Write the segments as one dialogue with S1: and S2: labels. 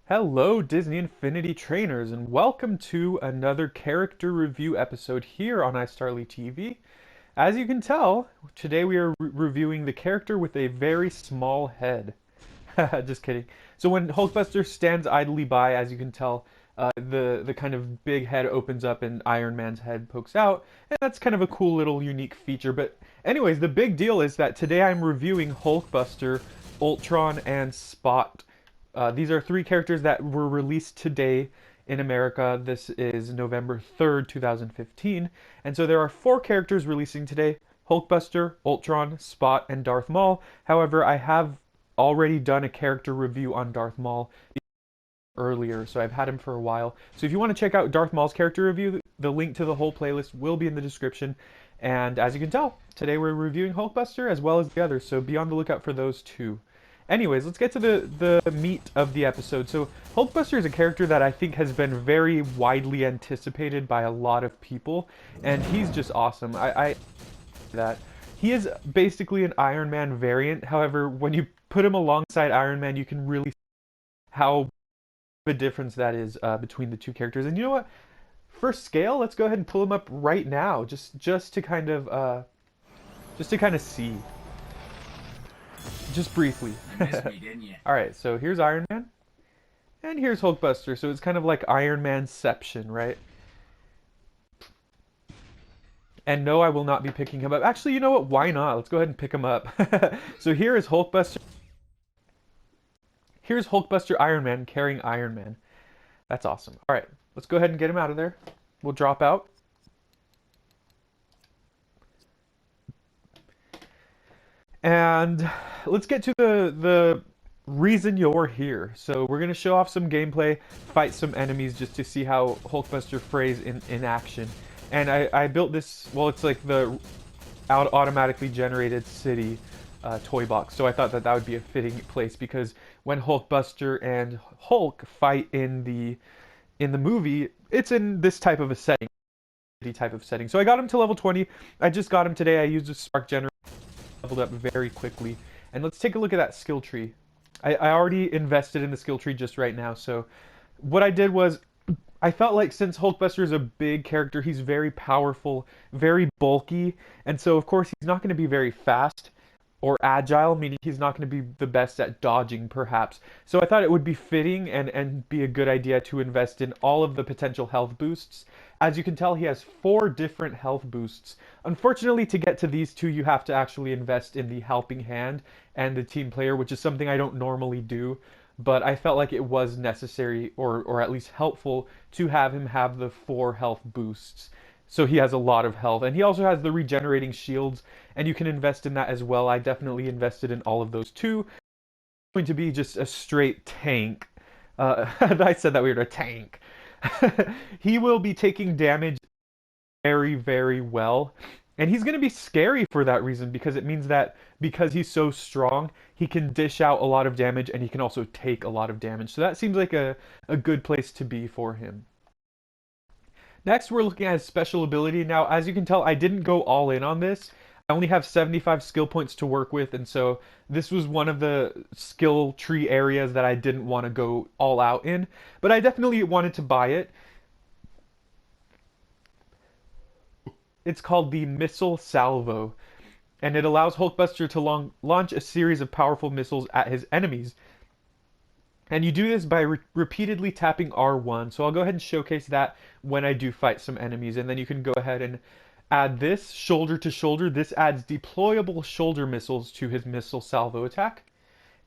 S1: Hello, Disney Infinity Trainers, and welcome to another character review episode here on iStarlyTV. As you can tell, today we are reviewing the character with a very small head. Just kidding. So when Hulkbuster stands idly by, as you can tell, the kind of big head opens up and Iron Man's head pokes out, and that's kind of a cool little unique feature. But anyways, the big deal is that today I'm reviewing Hulkbuster, Ultron, and Spot. These are three characters that were released today in America. This is November 3rd, 2015. And so there are four characters releasing today: Hulkbuster, Ultron, Spot, and Darth Maul. However, I have already done a character review on Darth Maul earlier, so I've had him for a while. So if you want to check out Darth Maul's character review, the link to the whole playlist will be in the description. And as you can tell, today we're reviewing Hulkbuster as well as the others, so be on the lookout for those too. Anyways, let's get to the meat of the episode. So Hulkbuster is a character that I think has been very widely anticipated by a lot of people, and he's just awesome. I that he is basically an Iron Man variant. However, when you put him alongside Iron Man, you can really see how the difference that is between the two characters. And you know what? For scale, let's go ahead and pull him up right now, just to kind of see, just briefly.
S2: You missed me, didn't you?
S1: All right, so here's Iron Man, and here's Hulkbuster. So it's kind of like Iron Manception, right? And no, I will not be picking him up. Actually, you know what? Why not? Let's go ahead and pick him up. So here is Hulkbuster. Here's Hulkbuster Iron Man carrying Iron Man. That's awesome. All right, let's go ahead and get him out of there. We'll drop out. And let's get to the reason you're here. So we're going to show off some gameplay, fight some enemies just to see how Hulkbuster frays in action. And I built this, well, it's like the automatically generated city toy box. So I thought that that would be a fitting place because when Hulkbuster and Hulk fight in the movie, it's in this type of a setting, type of setting. So I got him to level 20. I just got him today. I used a spark generator, leveled up very quickly. And let's take a look at that skill tree. I already invested in the skill tree just right now. So what I did was I felt like since Hulkbuster is a big character, he's very powerful, very bulky, and so of course he's not going to be very fast or agile, meaning he's not going to be the best at dodging perhaps. So I thought it would be fitting and be a good idea to invest in all of the potential health boosts. As you can tell, he has 4 different health boosts. Unfortunately, to get to these 2, you have to actually invest in the helping hand and the team player, which is something I don't normally do. But I felt like it was necessary, or at least helpful, to have him have the 4 health boosts. So he has a lot of health. And he also has the regenerating shields, and you can invest in that as well. I definitely invested in all of those too. It's going to be just a straight tank. I said that weird, a tank. He will be taking damage very, very well. And he's going to be scary for that reason because it means that because he's so strong, he can dish out a lot of damage and he can also take a lot of damage. So that seems like a good place to be for him. Next, we're looking at his special ability. Now, as you can tell, I didn't go all in on this. I only have 75 skill points to work with, and so this was one of the skill tree areas that I didn't want to go all out in. But I definitely wanted to buy it. It's called the Missile Salvo, and it allows Hulkbuster to launch a series of powerful missiles at his enemies. And you do this by repeatedly tapping R1. So I'll go ahead and showcase that when I do fight some enemies. And then you can go ahead and add this shoulder to shoulder. This adds deployable shoulder missiles to his missile salvo attack.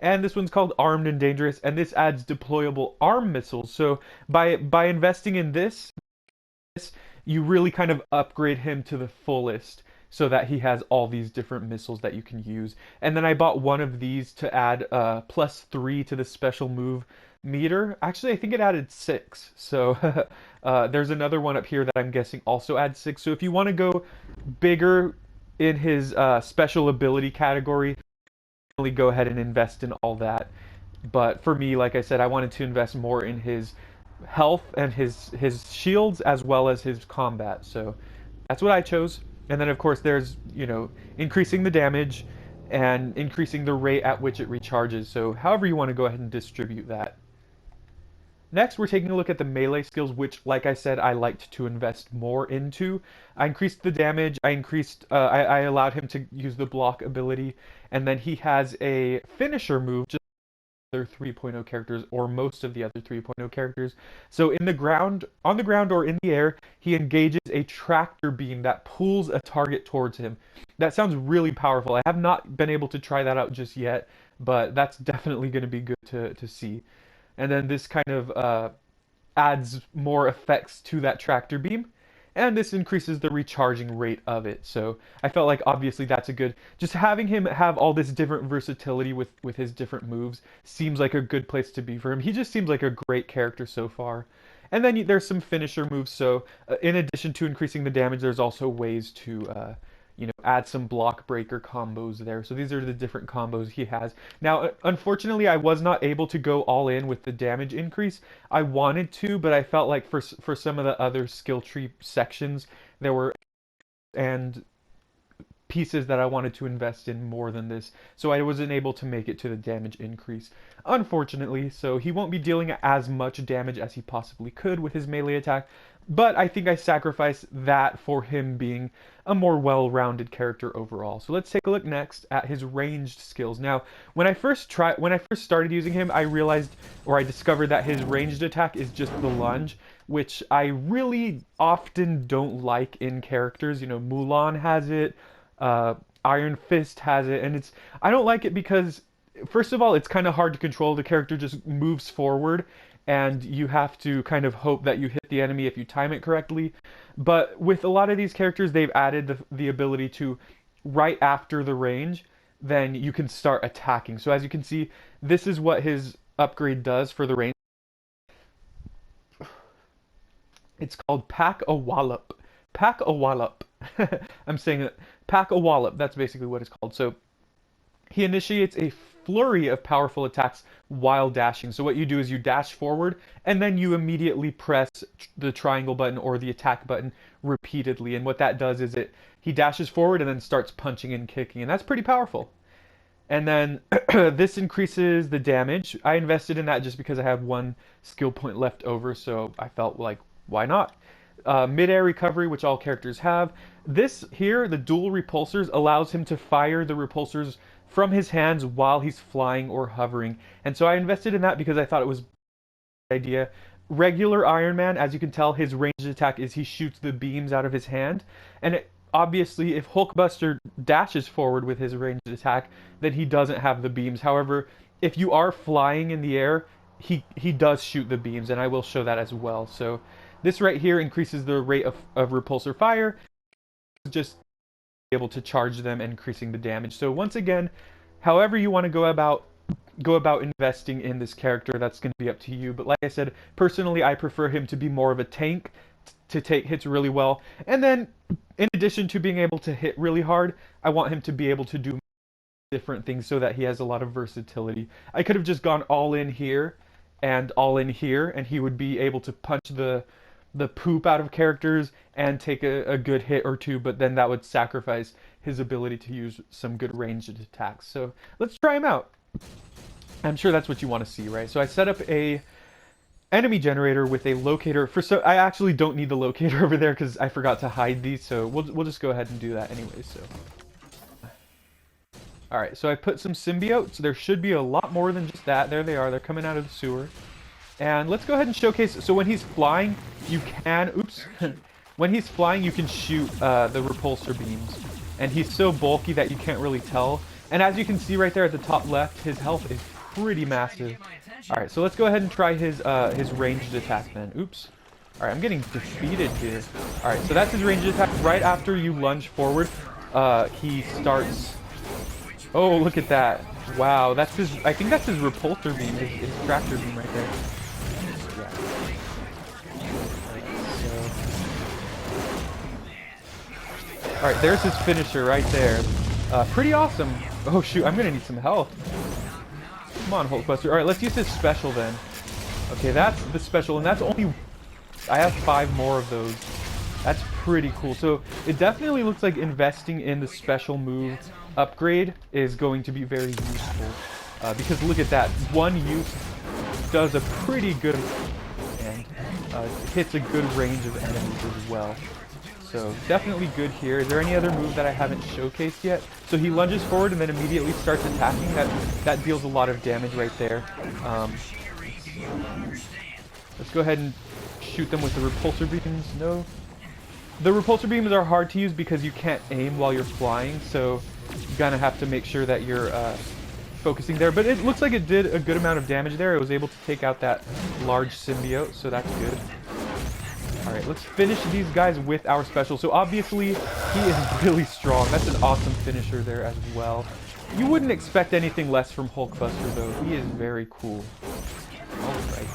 S1: And this one's called Armed and Dangerous. And this adds deployable arm missiles. So by investing in this, you really kind of upgrade him to the fullest, so that he has all these different missiles that you can use. And then I bought one of these to add +3 to the special move meter. Actually, I think it added 6. So there's another one up here that I'm guessing also adds 6. So if you want to go bigger in his special ability category, really go ahead and invest in all that. But for me, like I said, I wanted to invest more in his health and his shields as well as his combat. So that's what I chose. And then of course there's, increasing the damage and increasing the rate at which it recharges. So however you want to go ahead and distribute that. Next, we're taking a look at the melee skills, which, like I said, I liked to invest more into. I increased the damage, I allowed him to use the block ability, and then he has a finisher move, just other 3.0 characters, or most of the other 3.0 characters. So in the ground, on the ground or in the air, he engages a tractor beam that pulls a target towards him. That sounds really powerful. I have not been able to try that out just yet, but that's definitely going to be good to see. And then this kind of adds more effects to that tractor beam, and this increases the recharging rate of it. So I felt like obviously that's a good, just having him have all this different versatility with his different moves seems like a good place to be for him. He just seems like a great character so far. And then there's some finisher moves. So in addition to increasing the damage, there's also ways to add some block breaker combos there. So these are the different combos he has. Now, unfortunately, I was not able to go all in with the damage increase. I wanted to, but I felt like for some of the other skill tree sections, there were and pieces that I wanted to invest in more than this, so I wasn't able to make it to the damage increase, unfortunately. So he won't be dealing as much damage as he possibly could with his melee attack, but I think I sacrificed that for him being a more well-rounded character overall. So let's take a look next at his ranged skills. Now, when I first started using him, I realized, or I discovered, that his ranged attack is just the lunge, which I really often don't like in characters. You know, Mulan has it, Iron Fist has it, and I don't like it because, first of all, it's kind of hard to control. The character just moves forward, and you have to kind of hope that you hit the enemy if you time it correctly. But with a lot of these characters, they've added the ability to, right after the range, then you can start attacking. So as you can see, this is what his upgrade does for the range. It's called Pack a Wallop. Pack a Wallop. I'm saying it. Pack a Wallop. That's basically what it's called. So he initiates a flurry of powerful attacks while dashing. So what you do is you dash forward, and then you immediately press the triangle button or the attack button repeatedly. And what that does is he dashes forward and then starts punching and kicking, and that's pretty powerful. And then this increases the damage. I invested in that just because I have one skill point left over, so I felt like, why not? Mid-air recovery, which all characters have. This here, the dual repulsors, allows him to fire the repulsors from his hands while he's flying or hovering. And so I invested in that because I thought it was a good idea. Regular Iron Man, as you can tell, his ranged attack is he shoots the beams out of his hand. And obviously, if Hulkbuster dashes forward with his ranged attack, then he doesn't have the beams. However, if you are flying in the air, he does shoot the beams, and I will show that as well. So this right here increases the rate of repulsor fire, just able to charge them, increasing the damage. So once again, however you want to go about investing in this character, that's going to be up to you. But like I said, personally, I prefer him to be more of a tank, to take hits really well. And then, in addition to being able to hit really hard, I want him to be able to do different things so that he has a lot of versatility. I could have just gone all in here and all in here, and he would be able to punch the poop out of characters and take a good hit or two, but then that would sacrifice his ability to use some good ranged attacks. So let's try him out. I'm sure that's what you want to see, right? So I set up a enemy generator with a locator. I actually don't need the locator over there because I forgot to hide these, so we'll just go ahead and do that anyway. So all right, so I put some symbiotes. There should be a lot more than just that. There they are. They're coming out of the sewer. And let's go ahead and showcase. So when he's flying, you can, oops, when he's flying, you can shoot the repulsor beams. And he's so bulky that you can't really tell. And as you can see right there at the top left, his health is pretty massive. All right, so let's go ahead and try his ranged attack then. Oops. All right, I'm getting defeated here. All right, so that's his ranged attack. Right after you lunge forward, he starts. Oh, look at that. Wow, that's his, I think that's his repulsor beam, his tractor beam right there. Alright, there's his finisher right there. Pretty awesome. Oh shoot, I'm gonna need some health. Come on, Hulkbuster. Alright, let's use his special then. Okay, that's the special, and that's only... I have 5 more of those. That's pretty cool. So it definitely looks like investing in the special move upgrade is going to be very useful. Because look at that. One use does a pretty good and hits a good range of enemies as well. So definitely good here. Is there any other move that I haven't showcased yet? So he lunges forward and then immediately starts attacking. That deals a lot of damage right there. Let's go ahead and shoot them with the repulsor beams. No. The repulsor beams are hard to use because you can't aim while you're flying, so you kind of have to make sure that you're focusing there. But it looks like it did a good amount of damage there. It was able to take out that large symbiote, so that's good. Alright, let's finish these guys with our special. So obviously, he is really strong. That's an awesome finisher there as well. You wouldn't expect anything less from Hulkbuster, though. He is very cool. Alright.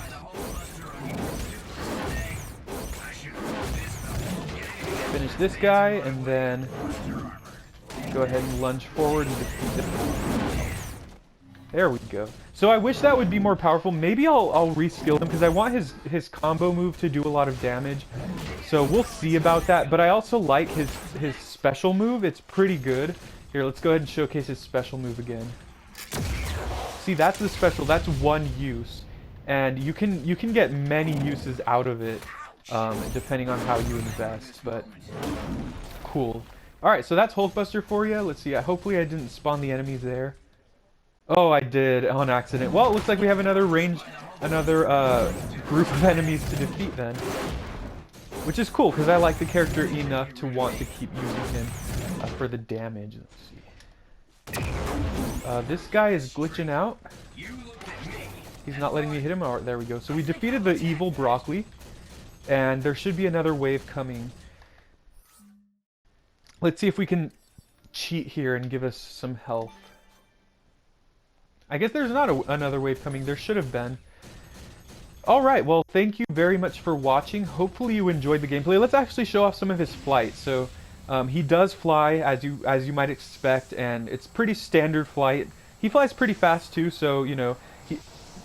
S1: Finish this guy, and then go ahead and lunge forward and defeat him. There we go. So I wish that would be more powerful. Maybe I'll reskill him because I want his combo move to do a lot of damage. So we'll see about that. But I also like his special move. It's pretty good. Here, let's go ahead and showcase his special move again. See, that's the special. That's one use, and you can get many uses out of it, depending on how you invest. But cool. All right, so that's Hulkbuster for you. Let's see. Hopefully, I didn't spawn the enemies there. Oh, I did on accident. Well, it looks like we have another group of enemies to defeat then. Which is cool, because I like the character enough to want to keep using him for the damage. Let's see. This guy is glitching out. He's not letting me hit him. Oh, there we go. So we defeated the evil broccoli. And there should be another wave coming. Let's see if we can cheat here and give us some health. I guess there's not another wave coming. There should have been. Alright, well, thank you very much for watching. Hopefully you enjoyed the gameplay. Let's actually show off some of his flight. So, he does fly, as you might expect, and it's pretty standard flight. He flies pretty fast, too, so, you know,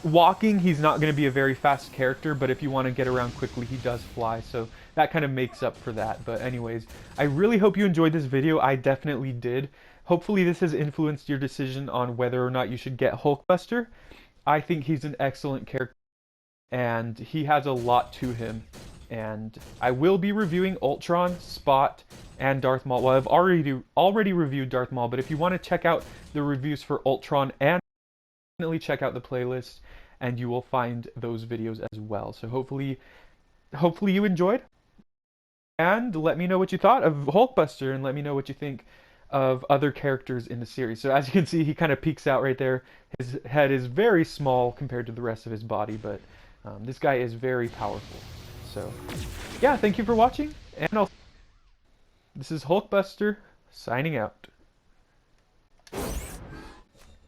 S1: walking, he's not going to be a very fast character, but if you want to get around quickly, he does fly, so that kind of makes up for that. But anyways, I really hope you enjoyed this video. I definitely did. Hopefully this has influenced your decision on whether or not you should get Hulkbuster. I think he's an excellent character, and he has a lot to him. And I will be reviewing Ultron, Spot, and Darth Maul. Well, I've already reviewed Darth Maul, but if you want to check out the reviews for Ultron, and definitely check out the playlist, and you will find those videos as well. So hopefully you enjoyed, and let me know what you thought of Hulkbuster, and let me know what you think of other characters in the series. So as you can see, he kind of peeks out right there. His head is very small compared to the rest of his body, but this guy is very powerful. So yeah, thank you for watching, and this is Hulkbuster signing out.